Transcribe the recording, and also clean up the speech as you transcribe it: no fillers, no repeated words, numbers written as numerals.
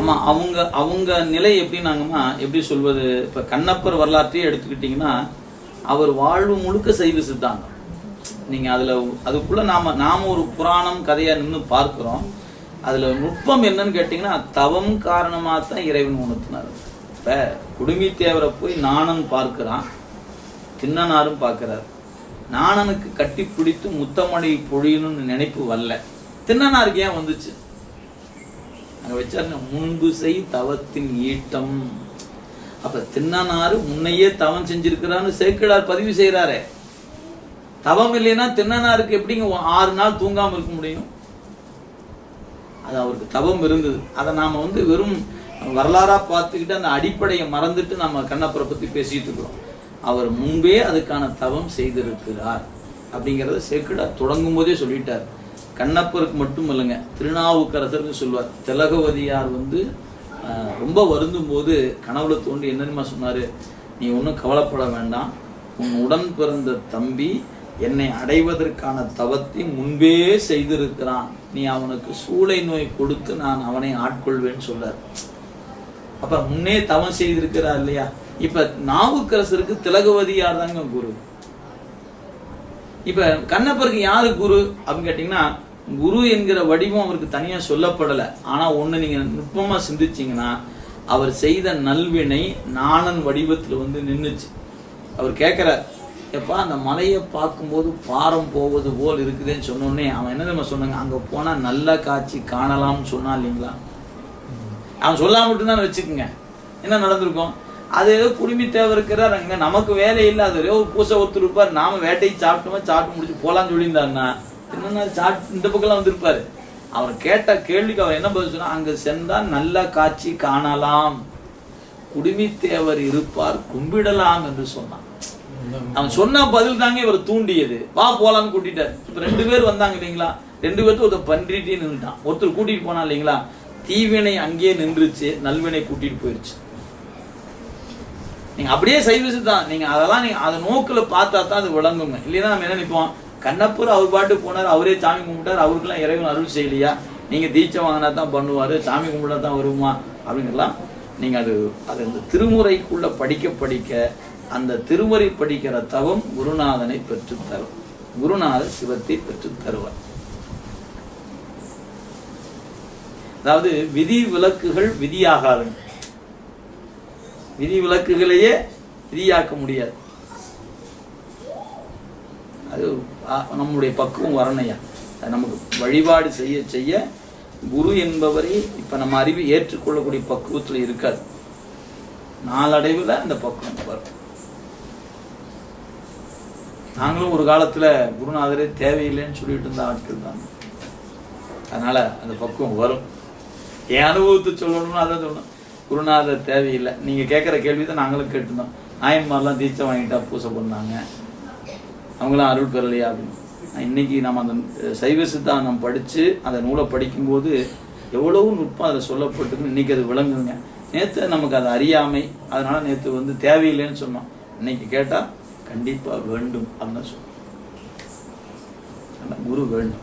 ஆமா, அவங்க நிலை எப்படின்னாங்கம்மா, எப்படி சொல்வது, இப்ப கண்ணப்பர் வரலாற்றையே எடுத்துக்கிட்டீங்கன்னா அவர் வாழ்வு முழுக்க சைவ சித்தாந்தம். நீங்க அதுக்குள்ள நாம ஒரு புராணம் கதையா நின்று பார்க்கிறோம். அதுல நுட்பம் என்னன்னு கேட்டீங்கன்னா, தவம் காரணமா தான் இறைவன் உணர்த்தினார். இப்ப குடுமி தேவரை போய் நாணன் பார்க்கிறான், தின்னனாரும் பார்க்கிறார். நாணனுக்கு கட்டி பிடித்து முத்தமணி பொழியணும்னு நினைப்பு வரல, தின்னனாருக்கு ஏன் வந்துச்சு? அங்க வச்சாரு முன்பு செய் தவத்தின் ஈட்டம். அப்ப தின்னனாரு முன்னையே தவம் செஞ்சிருக்கிறான்னு சேக்கிழார் பதிவு செய்யறாரு. தவம் இல்லைன்னா தின்னனாருக்கு எப்படிங்க 6 நாள் தூங்காம இருக்க முடியும்? அது அவருக்கு தவம் இருந்தது. அதை நாம வெறும் வரலாறா பார்த்துக்கிட்டு அந்த அடிப்படையை மறந்துட்டு நம்ம கண்ணப்பரை பத்தி பேசிட்டு இருக்கிறோம். அவர் முன்பே அதுக்கான தவம் செய்திருக்கிறார் அப்படிங்கிறத சேக்கிழார் தொடங்கும் போதே சொல்லிட்டார். கண்ணப்பருக்கு மட்டும் இல்லைங்க, திருநாவுக்கரசர்னு சொல்வார். திலகவதியார் ரொம்ப வருந்தும் போது கனவுல தோண்டி என்னென்னமா சொன்னாரு, நீ ஒன்றும் கவலைப்பட வேண்டாம், உன் உடன் பிறந்த தம்பி என்னை அடைவதற்கான தவத்தை முன்பே செய்திருக்கிறான், நீ அவனுக்கு சூளை நோய் கொடுத்து நான் அவனை ஆட்கொள்வேன்னு சொல்றார். அப்ப முன்னே தவம் செய்திருக்கிறார் இல்லையா? இப்ப நாவுக்கரசருக்கு திலகவதியார் தாங்க குரு. இப்ப கண்ணப்பருக்கு யாரு குரு அப்படின்னு கேட்டீங்கன்னா, குரு என்கிற வடிவம் அவருக்கு தனியா சொல்லப்படலை. ஆனா ஒண்ணு நீங்க நுட்பமா சிந்திச்சீங்கன்னா, அவர் செய்த நல்வினை நாணன் வடிவத்துல நின்னுச்சு. அவர் கேட்கிறார், எப்பா அந்த மலையை பார்க்கும்போது பாரம் போவது போல் இருக்குதுன்னு சொன்னோடனே அவன் என்ன நம்ம சொன்னாங்க, அங்க போனா நல்ல காட்சி காணலாம்னு சொன்னா இல்லைங்களா? அவன் சொல்லாம மட்டும்தான் வச்சுக்கோங்க, என்ன நடந்திருக்கும்? அது ஏதோ குடுமி தேவை இருக்கிறார், அங்க நமக்கு வேலை இல்லை, அது ஏதோ பூசை ஒருத்தர் இருப்பார், நாம வேட்டையை சாப்பிட்டு முடிச்சு போலான்னு சொல்லியிருந்தாருன்னா என்னன்னா இந்த பக்கம்லாம் வந்திருப்பாரு. அவர் கேட்ட கேள்விக்கு அவர் என்ன பதில் சொன்னா, அங்க சென்றா நல்ல காட்சி காணலாம், குடுமி தேவர் இருப்பார், கும்பிடலாம் என்று சொன்னான். அவன் சொன்ன பதில் தாங்க இவர் தூண்டியது. வா போலான்னு கூட்டிட்டார். இப்ப 2 பேர் வந்தாங்க இல்லைங்களா? 2 பேர்த்து ஒருத்தர் பன்றிட்டே நின்றுட்டான், ஒருத்தர் கூட்டிட்டு போனா இல்லைங்களா? தீவினை அங்கேயே நின்றுச்சு, நல்வினை கூட்டிட்டு போயிருச்சு. நீங்க அப்படியே சைவசு தான், நீங்க அதெல்லாம் நீங்க அதை நோக்குல பார்த்தா தான் அது விளங்குங்க. இல்லைன்னா நம்ம என்ன நினைப்போம், கண்ணப்பர் அவர் பாட்டு போனார், அவரே சாமி கும்பிட்டார், அவருக்கெல்லாம் இறைவன் அருள் செய்யலையா, நீங்க தீட்சை வாங்கினா தான் பண்ணுவாரு, சாமி கும்பிட்டா தான் வருமா அப்படிங்கலாம். நீங்க அது இந்த திருமுறைக்குள்ள படிக்க அந்த திருமுறை படிக்கிற தவம் குருநாதனை பெற்று தரும். குருநாதர் சிவத்தை பெற்று தருவார். அதாவது விதி விலக்குகள் விதியாகாது, விதி விலக்குகளையே விதியாக்க முடியாது. அது நம்முடைய பக்குவம் வரணையா, நமக்கு வழிபாடு செய்ய செய்ய குரு என்பவரை இப்ப நம்ம அறிவு ஏற்றுக்கொள்ளக்கூடிய பக்குவத்துல இருக்காது. நாளடைவில் அந்த பக்குவம் வரும். நாங்களும் ஒரு காலத்துல குருநாதரே தேவையில்லைன்னு சொல்லிட்டு இருந்த ஆட்கள் தான். அதனால அந்த பக்குவம் வரும். என் அனுபவத்தை சொல்லணும்னு அதை சொல்லணும். குருநாதர் தேவையில்லை, நீங்க கேட்குற கேள்வி தான் நாங்களும் கேட்டுருந்தோம். நாயன்மாரெலாம் தீட்சை வாங்கிட்டா பூசை பண்ணாங்க, அவங்களாம் அருள் பெறலையா அப்படின்னு. இன்னைக்கு நம்ம அந்த சைவ சித்தாந்தம் படிச்சு அந்த நூலை படிக்கும்போது எவ்வளவு நுட்பம் அதில் சொல்லப்பட்டுன்னு இன்னைக்கு அது விளங்குதுங்க. நேற்று நமக்கு அது அறியாமை, அதனால நேற்று தேவையில்லைன்னு சொன்னோம். இன்னைக்கு கேட்டா கண்டிப்பா வேண்டும் அப்படின்னு சொன்னோம். குரு வேண்டும்.